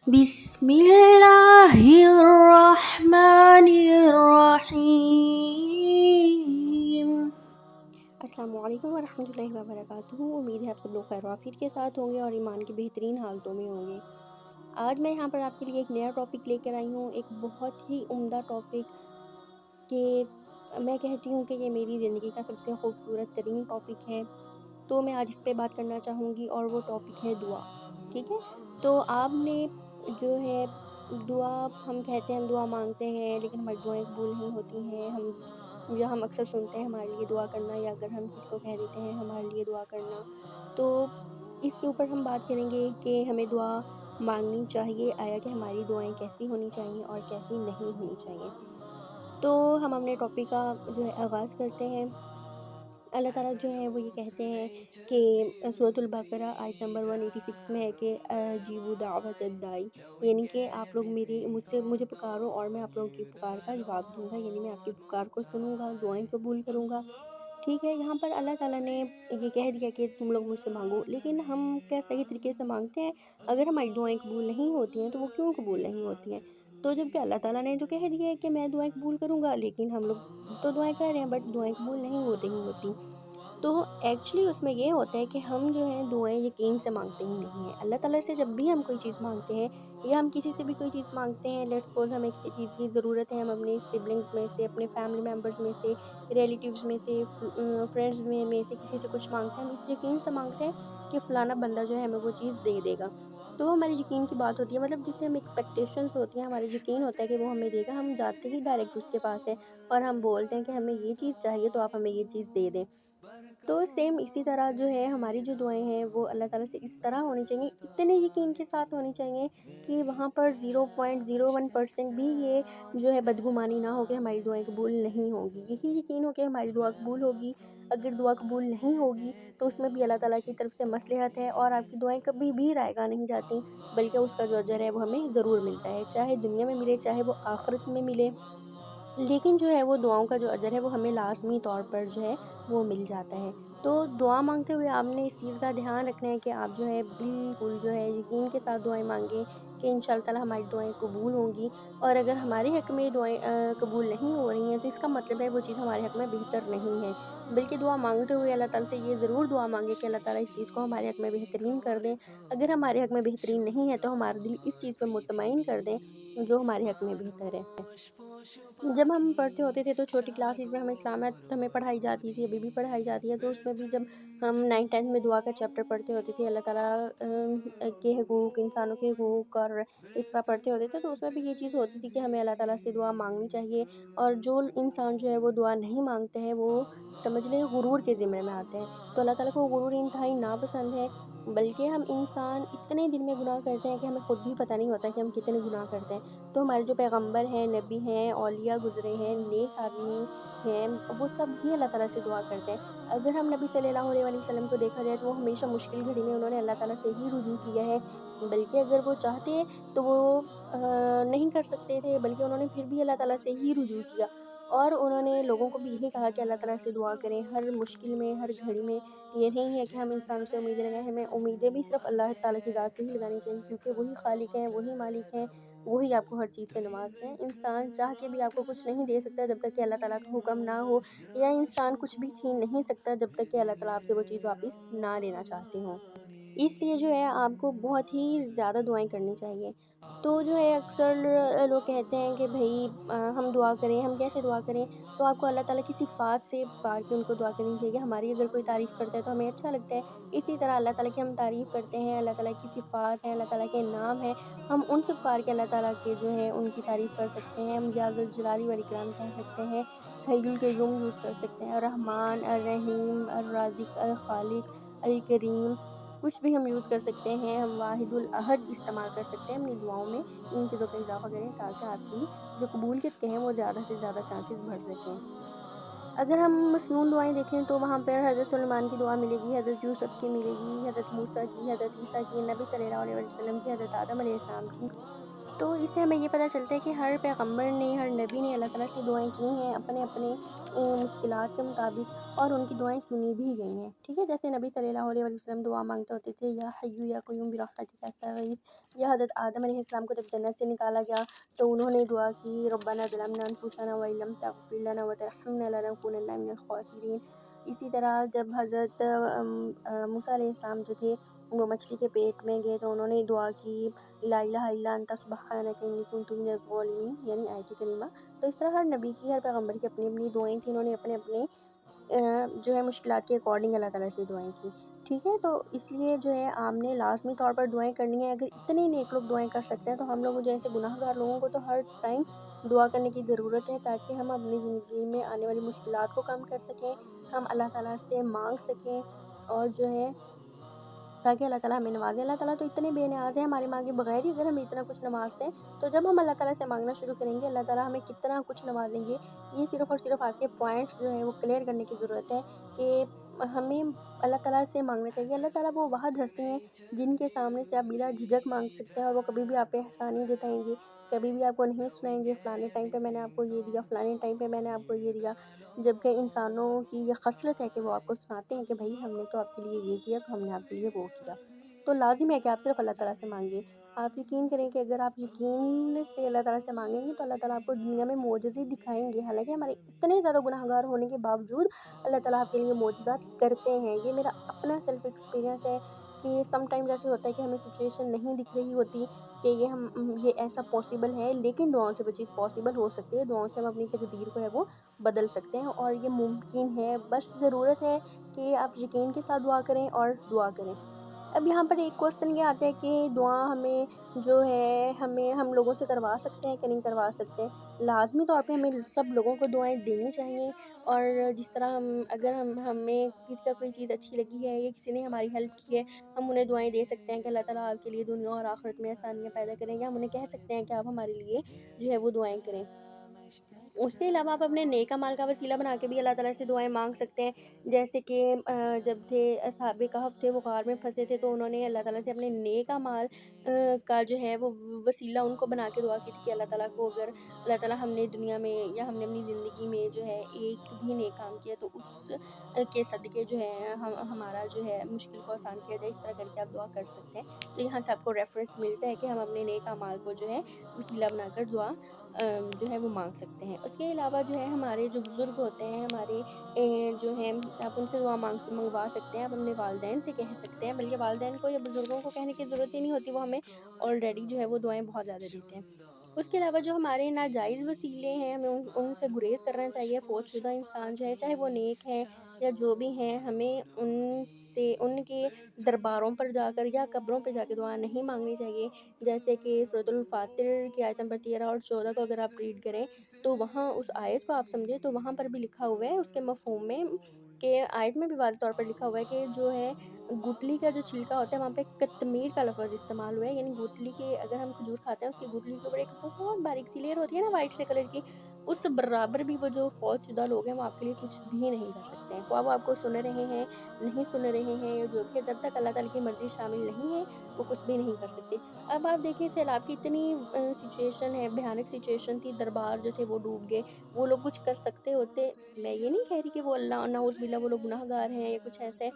بسم اللہ الرحمن الرحیم۔ السلام علیکم ورحمۃ اللہ وبرکاتہ۔ امید ہے آپ سب لوگ خیر و عافیت کے ساتھ ہوں گے اور ایمان کی بہترین حالتوں میں ہوں گے۔ آج میں یہاں پر آپ کے لیے ایک نیا ٹاپک لے کر آئی ہوں، ایک بہت ہی عمدہ ٹاپک کہ میں کہتی ہوں کہ یہ میری زندگی کا سب سے خوبصورت ترین ٹاپک ہے، تو میں آج اس پہ بات کرنا چاہوں گی اور وہ ٹاپک ہے دعا۔ ٹھیک ہے، تو آپ نے جو ہے دعا، ہم کہتے ہیں ہم دعا مانگتے ہیں لیکن ہماری دعائیں قبول نہیں ہوتی ہیں۔ ہم اکثر سنتے ہیں ہمارے لیے دعا کرنا، یا اگر ہم کسی کو کہہ دیتے ہیں ہمارے لیے دعا کرنا، تو اس کے اوپر ہم بات کریں گے کہ ہمیں دعا مانگنی چاہیے، آیا کہ ہماری دعائیں کیسی ہونی چاہیے اور کیسی نہیں ہونی چاہیے۔ تو ہم اپنے ٹاپک کا جو ہے آغاز کرتے ہیں۔ اللہ تعالیٰ جو ہے وہ یہ کہتے ہیں کہ سورۃ البقرہ آیت نمبر 186 میں ہے کہ اجیبوا دعوت الداعی، یعنی کہ آپ لوگ مجھے پکارو اور میں آپ لوگوں کی پکار کا جواب دوں گا، یعنی میں آپ کی پکار کو سنوں گا، دعائیں قبول کروں گا۔ ٹھیک ہے، یہاں پر اللہ تعالیٰ نے یہ کہہ دیا کہ تم لوگ مجھ سے مانگو، لیکن ہم کیا صحیح طریقے سے مانگتے ہیں؟ اگر ہماری دعائیں قبول نہیں ہوتی ہیں تو وہ کیوں قبول نہیں ہوتی ہیں؟ تو جب کہ اللہ تعالیٰ نے تو کہہ دیا ہے کہ میں دعائیں قبول کروں گا، لیکن ہم لوگ تو دعائیں کر رہے ہیں بٹ دعائیں قبول نہیں ہوتی۔ تو ایکچولی اس میں یہ ہوتا ہے کہ ہم جو ہیں دعائیں یقین سے مانگتے ہی نہیں ہیں۔ اللہ تعالیٰ سے جب بھی ہم کوئی چیز مانگتے ہیں یا ہم کسی سے بھی کوئی چیز مانگتے ہیں، لیٹس سپوز ہمیں کسی چیز کی ضرورت ہے، ہم اپنے سبلنگز میں سے، اپنے فیملی ممبرز میں سے، ریلیٹیوز میں سے، فرینڈز میں سے کسی سے کچھ مانگتے ہیں، ہم اس یقین سے مانگتے ہیں کہ فلانا بندہ جو ہے ہمیں وہ چیز دے دے گا، تو ہماری یقین کی بات ہوتی ہے، مطلب جس سے ہمیں ایکسپیکٹیشنز ہوتی ہیں، ہمارا یقین ہوتا ہے کہ وہ ہمیں دے گا، ہم جاتے ہی ڈائریکٹ اس کے پاس ہے اور ہم بولتے ہیں کہ ہمیں یہ چیز چاہیے تو آپ ہمیں یہ چیز دے دیں۔ تو سیم اسی طرح جو ہے ہماری جو دعائیں ہیں وہ اللہ تعالیٰ سے اس طرح ہونی چاہیے، اتنے یقین کے ساتھ ہونی چاہیے کہ وہاں پر 0.01% بھی یہ جو ہے بدگمانی نہ ہو کہ ہماری دعائیں قبول نہیں ہوں گی، یہی یقین ہو کہ ہماری دعا قبول ہوگی۔ اگر دعا قبول نہیں ہوگی تو اس میں بھی اللہ تعالیٰ کی طرف سے مصلحت ہے اور آپ کی دعائیں کبھی بھی رائے گاہ نہیں جاتی، بلکہ اس کا جو اجر ہے وہ ہمیں ضرور ملتا ہے، چاہے دنیا میں ملے چاہے وہ آخرت میں ملے، لیکن جو ہے وہ دعاؤں کا جو اجر ہے وہ ہمیں لازمی طور پر جو ہے وہ مل جاتا ہے۔ تو دعا مانگتے ہوئے آپ نے اس چیز کا دھیان رکھنا ہے کہ آپ جو ہے بالکل جو ہے یقین کے ساتھ دعائیں مانگیں کہ انشاءاللہ تعالیٰ ہماری دعائیں قبول ہوں گی، اور اگر ہمارے حق میں دعائیں قبول نہیں ہو رہی ہیں تو اس کا مطلب ہے وہ چیز ہمارے حق میں بہتر نہیں ہے، بلکہ دعا مانگتے ہوئے اللہ تعالیٰ سے یہ ضرور دعا مانگے کہ اللہ تعالیٰ اس چیز کو ہمارے حق میں بہترین کر دیں۔ اگر ہمارے حق میں بہترین نہیں ہے تو ہمارا دل اس چیز پہ مطمئن کر دیں جو ہمارے حق میں بہتر ہے۔ جب ہم پڑھتے ہوتے تھے تو چھوٹی کلاسز میں ہمیں اسلامت ہمیں پڑھائی جاتی تھی، ابھی بھی پڑھائی جاتی ہے، تو اس میں بھی جب ہم 9th 10th میں دعا کا چیپٹر پڑھتے ہوتے تھے، اللہ تعالیٰ کے حقوق، انسانوں کے حقوق اور اس طرح پڑھتے ہوتے تھے، تو اس میں بھی یہ چیز ہوتی تھی کہ ہمیں اللہ تعالیٰ سے دعا مانگنی چاہیے، اور جو انسان جو ہے وہ دعا نہیں مانگتے ہیں وہ سمجھ لیں غرور کے زمرے میں آتے ہیں، تو اللہ تعالیٰ کو غرور انتہائی ناپسند ہے، بلکہ ہم انسان اتنے دن میں گناہ کرتے ہیں کہ ہمیں خود بھی پتہ نہیں ہوتا کہ ہم کتنے گناہ کرتے ہیں۔ تو ہمارے جو پیغمبر ہیں، نبی ہیں، اولیاء گزرے ہیں، نیک آدمی ہیں، وہ سب ہی اللہ تعالیٰ سے دعا کرتے ہیں۔ اگر ہم نبی صلی اللہ علیہ وسلم کو دیکھا جائے تو وہ ہمیشہ مشکل گھڑی میں انہوں نے اللہ تعالیٰ سے ہی رجوع کیا ہے، بلکہ اگر وہ چاہتے تو وہ نہیں کر سکتے تھے، بلکہ انہوں نے پھر بھی اللہ تعالیٰ سے ہی رجوع کیا، اور انہوں نے لوگوں کو بھی یہی کہا کہ اللہ تعالیٰ سے دعا کریں ہر مشکل میں، ہر گھڑی میں۔ یہ نہیں ہے کہ ہم انسانوں سے امیدیں لگائیں، ہمیں امیدیں بھی صرف اللہ تعالیٰ کی ذات سے ہی لگانی چاہیے، کیونکہ وہی خالق ہیں، وہی مالک ہیں، وہی آپ کو ہر چیز سے نوازتے ہیں۔ انسان چاہ کے بھی آپ کو کچھ نہیں دے سکتا جب تک کہ اللہ تعالیٰ کا حکم نہ ہو، یا انسان کچھ بھی چھین نہیں سکتا جب تک کہ اللہ تعالیٰ آپ سے وہ چیز واپس نہ لینا چاہتے ہوں۔ اس لیے جو ہے آپ کو بہت ہی زیادہ دعائیں کرنی چاہیے۔ تو جو ہے اکثر لوگ کہتے ہیں کہ بھائی ہم دعا کریں، ہم کیسے دعا کریں؟ تو آپ کو اللہ تعالیٰ کی صفات سے پکار کے ان کو دعا کرنی چاہیے۔ ہماری اگر کوئی تعریف کرتا ہے تو ہمیں اچھا لگتا ہے، اسی طرح اللہ تعالیٰ کی ہم تعریف کرتے ہیں، اللہ تعالیٰ کی صفات ہیں، اللہ تعالیٰ کے نام ہیں، ہم ان سے پکار کے اللہ تعالیٰ کے جو ہے ان کی تعریف کر سکتے ہیں۔ ہم یا ذا الجلال والاکرام کہہ سکتے ہیں، حی القیوم یوز کر سکتے ہیں، الرحمن، الرحیم، الرازق، الخالق، الکریم، کچھ بھی ہم یوز کر سکتے ہیں۔ ہم واحد الاحد استعمال کر سکتے ہیں اپنی دعاؤں میں، ان چیزوں کا اضافہ کریں تاکہ آپ کی جو قبولیت کے ہیں وہ زیادہ سے زیادہ چانسز بڑھ سکیں۔ اگر ہم مسنون دعائیں دیکھیں تو وہاں پر حضرت سلیمان کی دعا ملے گی، حضرت یوسف کی ملے گی، حضرت موسیٰ کی، حضرت عیسیٰ کی، نبی صلی اللہ علیہ وسلم کی، حضرت آدم علیہ السلام کی، تو اس سے ہمیں یہ پتہ چلتا ہے کہ ہر پیغمبر نے، ہر نبی نے اللہ تعالیٰ سے دعائیں کی ہیں اپنے اپنے مشکلات کے مطابق، اور ان کی دعائیں سنی بھی گئی ہیں، ٹھیک ہے۔ جیسے نبی صلی اللہ علیہ وسلم دعا مانگتے ہوتے تھے، یا حی یا قیوم برحمتک استغیث، یا حضرت آدم علیہ السلام کو جب جنت سے نکالا گیا تو انہوں نے دعا کی ربنا ظلمنا انفسنا وان لم تغفر لنا وترحمنا لنکونن من الخاسرین۔ اسی طرح جب حضرت موسیٰ علیہ السلام جو تھے وہ مچھلی کے پیٹ میں گئے تو انہوں نے دعا کی لا الہ الا انت سبحانک انی کنت من الظالمین، یعنی آیت کریمہ۔ تو اس طرح ہر نبی کی، ہر پیغمبر کی اپنی اپنی دعائیں تھیں، انہوں نے اپنے اپنے جو ہے مشکلات کے اکارڈنگ اللہ تعالیٰ سے دعائیں کی، ٹھیک ہے۔ تو اس لیے جو ہے آپ نے لازمی طور پر دعائیں کرنی ہیں۔ اگر اتنے نیک لوگ دعائیں کر سکتے ہیں تو ہم لوگوں جیسے گناہ گار لوگوں کو تو ہر ٹائم دعا کرنے کی ضرورت ہے، تاکہ ہم اپنی زندگی میں آنے والی مشکلات کو کم کر سکیں، ہم اللہ تعالیٰ سے مانگ سکیں، اور جو ہے تاکہ اللہ تعالیٰ ہمیں نوازے۔ اللہ تعالیٰ تو اتنے بے نیاز ہیں، ہمارے مانگے بغیر ہی اگر ہمیں اتنا کچھ نوازتے ہیں، تو جب ہم اللہ تعالیٰ سے مانگنا شروع کریں گے اللہ تعالیٰ ہمیں کتنا کچھ نوازیں گے۔ یہ صرف اور صرف آپ کے پوائنٹس جو ہیں وہ کلیئر کرنے کی ضرورت ہے کہ ہمیں اللہ تعالیٰ سے مانگنا چاہیے۔ اللہ تعالیٰ وہ واحد ہستی ہیں جن کے سامنے سے آپ بلا جھجک مانگ سکتے ہیں، اور وہ کبھی بھی آپ پہ احسان نہیں جتائیں گے، کبھی بھی آپ کو نہیں سنائیں گے فلانے ٹائم پہ میں نے آپ کو یہ دیا، فلانے ٹائم پہ میں نے آپ کو یہ دیا۔ جبکہ انسانوں کی یہ خصلت ہے کہ وہ آپ کو سناتے ہیں کہ بھائی ہم نے تو آپ کے لیے یہ کیا، تو ہم نے آپ کے لیے وہ کیا۔ تو لازم ہے کہ آپ صرف اللہ تعالیٰ سے مانگیں۔ آپ یقین کریں کہ اگر آپ یقین سے اللہ تعالیٰ سے مانگیں گے تو اللہ تعالیٰ آپ کو دنیا میں معجزے دکھائیں گے۔ حالانکہ ہمارے اتنے زیادہ گناہ گار ہونے کے باوجود اللہ تعالیٰ آپ کے لیے معجزات کرتے ہیں۔ یہ میرا اپنا سیلف ایکسپیرینس ہے کہ سم ٹائمز ایسے ہوتا ہے کہ ہمیں سچویشن نہیں دکھ رہی ہوتی کہ یہ ایسا پاسبل ہے، لیکن دعاؤں سے وہ چیز پاسبل ہو سکتی ہے۔ دعاؤں سے ہم اپنی تقدیر کو ہے وہ بدل سکتے ہیں، اور یہ ممکن ہے، بس ضرورت ہے کہ آپ یقین کے ساتھ دعا کریں اور دعا کریں۔ اب یہاں پر ایک کوسچن یہ آتا ہے کہ دعا ہمیں جو ہے ہم لوگوں سے کروا سکتے ہیں کہ نہیں کروا سکتے۔ لازمی طور پہ ہمیں سب لوگوں کو دعائیں دینی چاہیے، اور جس طرح اگر ہمیں کسی کا کوئی چیز اچھی لگی ہے یا کسی نے ہماری ہیلپ کی ہے، ہم انہیں دعائیں دے سکتے ہیں کہ اللہ تعالیٰ آپ کے لیے دنیا اور آخرت میں آسانیاں پیدا کریں، یا ہم انہیں کہہ سکتے ہیں کہ آپ ہمارے لیے جو ہے وہ دعائیں کریں۔ اس کے علاوہ آپ اپنے نیک اعمال کا وسیلہ بنا کے بھی اللہ تعالیٰ سے دعائیں مانگ سکتے ہیں۔ جیسے کہ جب تھے اصحاب کہف تھے، وہ غار میں پھنسے تھے، تو انہوں نے اللہ تعالیٰ سے اپنے نیک اعمال کا جو ہے وہ وسیلہ ان کو بنا کے دعا کی تھی کہ اللہ تعالیٰ کو اگر اللہ تعالیٰ ہم نے دنیا میں یا ہم نے اپنی زندگی میں جو ہے ایک بھی نیک کام کیا تو اس کے صدقے جو ہے ہمارا جو ہے مشکل کو آسان کیا جائے، اس طرح کر کے آپ دعا کر سکتے ہیں۔ تو یہاں سے آپ کو ریفرنس ملتا ہے کہ ہم اپنے نیک اعمال کو جو ہے وسیلہ بنا کر دعا جو ہے وہ مانگ سکتے ہیں۔ اس کے علاوہ جو ہے ہمارے جو بزرگ ہوتے ہیں، ہمارے جو ہیں، آپ ان سے دعا منگوا سکتے ہیں، آپ اپنے والدین سے کہہ سکتے ہیں، بلکہ والدین کو یا بزرگوں کو کہنے کی ضرورت ہی نہیں ہوتی، وہ ہمیں آلریڈی جو ہے وہ دعائیں بہت زیادہ دیتے ہیں۔ اس کے علاوہ جو ہمارے ناجائز وسیلے ہیں، ہمیں ان سے گریز کرنا چاہیے۔ فوت شدہ انسان جو ہے، چاہے وہ نیک ہیں یا جو بھی ہیں، ہمیں ان کے درباروں پر جا کر یا قبروں پہ جا کے دعا نہیں مانگنی چاہیے۔ جیسے کہ سورۃ الفاتر کی آیت نمبر 13 اور 14 کو اگر آپ ریڈ کریں تو وہاں اس آیت کو آپ سمجھیں تو وہاں پر بھی لکھا ہوا ہے اس کے مفہوم میں، کہ آیت میں بھی واضح طور پر لکھا ہوا ہے کہ جو ہے گٹلی کا جو چھلکا ہوتا ہے وہاں پہ کتمیر کا لفظ استعمال ہوا ہے، یعنی گٹلی کے، اگر ہم کھجور کھاتے ہیں اس کی گٹلی کے اوپر ایک بہت باریک سی لیئر ہوتی ہے نا وائٹ سے کلر کی، اس برابر بھی وہ جو فوت شدہ لوگ ہیں وہ آپ کے لیے کچھ بھی نہیں کر سکتے ہیں، خواہ وہ آپ کو سن رہے ہیں نہیں سن رہے ہیں، یا جو بھی ہے، جب تک اللہ تعالیٰ کی مرضی شامل نہیں ہے وہ کچھ بھی نہیں کر سکتے۔ اب آپ دیکھیں سیلاب کی اتنی سچویشن ہے، بھیانک سچویشن تھی، دربار جو تھے وہ ڈوب گئے، وہ لوگ کچھ کر سکتے ہوتے؟ میں یہ نہیں کہہ رہی کہ وہ اللہ نعوذ باللہ وہ لوگ گناہ گار ہیں یا کچھ ایسے،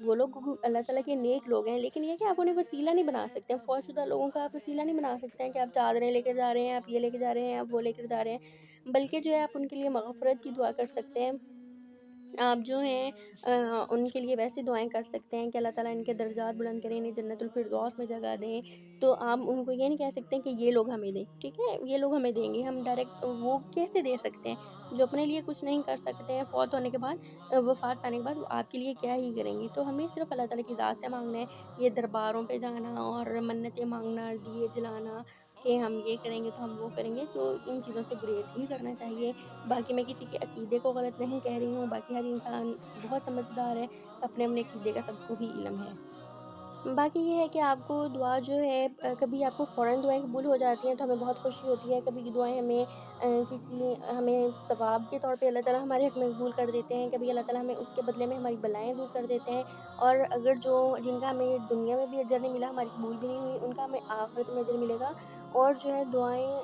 وہ لوگ اللہ تعالیٰ کے نیک لوگ ہیں، لیکن یہ کہ آپ انہیں وسیلہ نہیں بنا سکتے ہیں، فوت شدہ لوگوں کا آپ وسیلہ نہیں بنا سکتے ہیں کہ آپ چادریں لے کے جا رہے ہیں، آپ یہ لے کے جا رہے ہیں، آپ وہ لے کے جا رہے ہیں، بلکہ جو ہے آپ ان کے لیے مغفرت کی دعا کر سکتے ہیں۔ آپ جو ہیں ان کے لیے ویسے دعائیں کر سکتے ہیں کہ اللہ تعالیٰ ان کے درجات بلند کریں، انہیں جنت الفردوس میں جگہ دیں۔ تو آپ ان کو یہ نہیں کہہ سکتے ہیں کہ یہ لوگ ہمیں دیں، ٹھیک ہے، یہ لوگ ہمیں دیں گے، ہم ڈائریکٹ وہ کیسے دے سکتے ہیں جو اپنے لیے کچھ نہیں کر سکتے ہیں، فوت ہونے کے بعد، وفات پانے کے بعد وہ آپ کے لیے کیا ہی کریں گے۔ تو ہمیں صرف اللہ تعالیٰ کی ذات سے مانگنا ہے، یہ درباروں پہ جانا اور منتیں مانگنا، دیے جلانا کہ ہم یہ کریں گے تو ہم وہ کریں گے، تو ان چیزوں سے گریز ہی کرنا چاہیے۔ باقی میں کسی کے عقیدے کو غلط نہیں کہہ رہی ہوں، باقی ہر انسان بہت سمجھدار ہے، اپنے اپنے عقیدے کا سب کو ہی علم ہے۔ باقی یہ ہے کہ آپ کو دعا جو ہے کبھی آپ کو فوراً دعائیں قبول ہو جاتی ہیں تو ہمیں بہت خوشی ہوتی ہے، کبھی دعائیں ہمیں ثواب کے طور پہ اللہ تعالیٰ ہمارے حق میں قبول کر دیتے ہیں، کبھی اللہ تعالیٰ ہمیں اس کے بدلے میں ہماری بلائیں دور کر دیتے ہیں، اور اگر جن کا ہمیں دنیا میں بھی اجر نہیں ملا، ہماری قبول بھی نہیں ہوئی، ان کا ہمیں آخرت میں اجر ملے گا، اور جو ہے دعائیں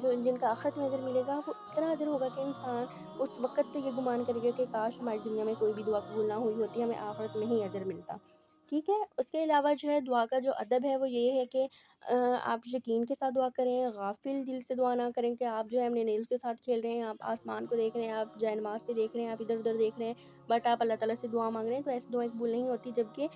جو جن کا آخرت میں اجر ملے گا وہ اتنا اجر ہوگا کہ انسان اس وقت تو یہ گمان کرے گا کہ کاش ہماری دنیا میں کوئی بھی دعا قبول نہ ہوئی ہوتی، ہمیں آخرت میں ہی اجر ملتا۔ ٹھیک ہے؟ اس کے علاوہ جو ہے دعا کا جو ادب ہے وہ یہ ہے کہ آپ یقین کے ساتھ دعا کریں، غافل دل سے دعا نہ کریں کہ آپ جو ہے اپنے نیلز کے ساتھ کھیل رہے ہیں، آپ آسمان کو دیکھ رہے ہیں، آپ جائے نماز پہ دیکھ رہے ہیں، آپ ادھر-ادھر دیکھ رہے ہیں، بٹ آپ اللہ تعالیٰ سے دعا مانگ رہے ہیں، تو ایسی دعائیں قبول نہیں ہوتی۔ جبکہ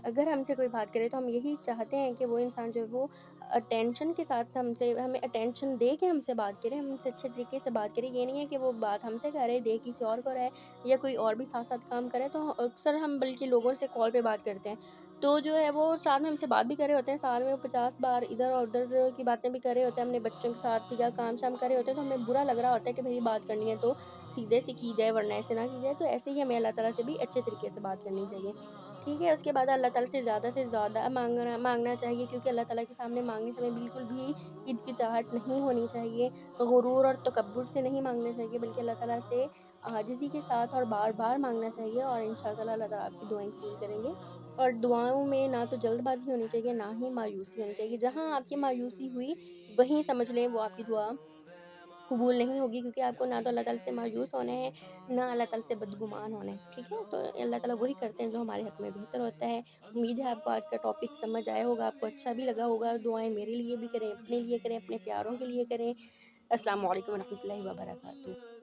اگر ہم سے کوئی بات کرے تو ہم یہی چاہتے ہیں کہ وہ انسان جو ہے وہ اٹینشن کے ساتھ ہمیں اٹینشن دے کے ہم سے بات کرے، ہم سے اچھے طریقے سے بات کرے۔ یہ نہیں ہے کہ وہ بات ہم سے کر رہے دے کسی اور کو رہا ہے یا کوئی اور بھی ساتھ-ساتھ کام کرے، تو اکثر ہم بلکہ لوگوں سے کال پہ بات کرتے ہیں، تو جو ہے وہ ساتھ میں ہم سے بات بھی کر رہے ہوتے ہیں، سال میں وہ 50 بار ادھر اور ادھر کی باتیں بھی کر رہے ہوتے ہیں، اپنے بچوں کے ساتھ یا کام شام کر رہے ہوتے ہیں، تو ہمیں برا لگ رہا ہوتا ہے کہ بھئی بات کرنی ہے تو سیدھے سے کی جائے ورنہ ایسے نہ کی جائے۔ تو ایسے ہی ہمیں اللہ تعالیٰ سے بھی اچھے طریقے سے بات کرنی چاہیے۔ ٹھیک ہے؟ اس کے بعد اللہ تعالیٰ سے زیادہ مانگنا چاہیے، کیونکہ اللہ تعالیٰ کے سامنے مانگنے سے ہمیں بالکل بھی ہچکچاہٹ نہیں ہونی چاہیے، غرور اور تکبر سے نہیں مانگنا چاہیے، بلکہ اللہ تعالیٰ سے عاجزی کے ساتھ اور بار-بار مانگنا چاہیے، اور انشاءاللہ اللہ تعالیٰ آپ کی دعائیں قبول کریں گے۔ اور دعاؤں میں نہ تو جلد بازی ہونی چاہیے، نہ ہی مایوسی ہونی چاہیے۔ جہاں آپ کی مایوسی ہوئی وہیں سمجھ لیں وہ آپ کی دعا قبول نہیں ہوگی، کیونکہ آپ کو نہ تو اللہ تعالیٰ سے مایوس ہونا ہے، نہ اللہ تعالیٰ سے بدگمان ہونا ہے۔ ٹھیک ہے؟ تو اللہ تعالیٰ وہی کرتے ہیں جو ہمارے حق میں بہتر ہوتا ہے۔ امید ہے آپ کو آج کا ٹاپک سمجھ آیا ہوگا، آپ کو اچھا بھی لگا ہوگا۔ دعائیں میرے لیے بھی کریں، اپنے لیے کریں، اپنے پیاروں کے لیے کریں۔ السلام علیکم ورحمۃ اللہ وبرکاتہ۔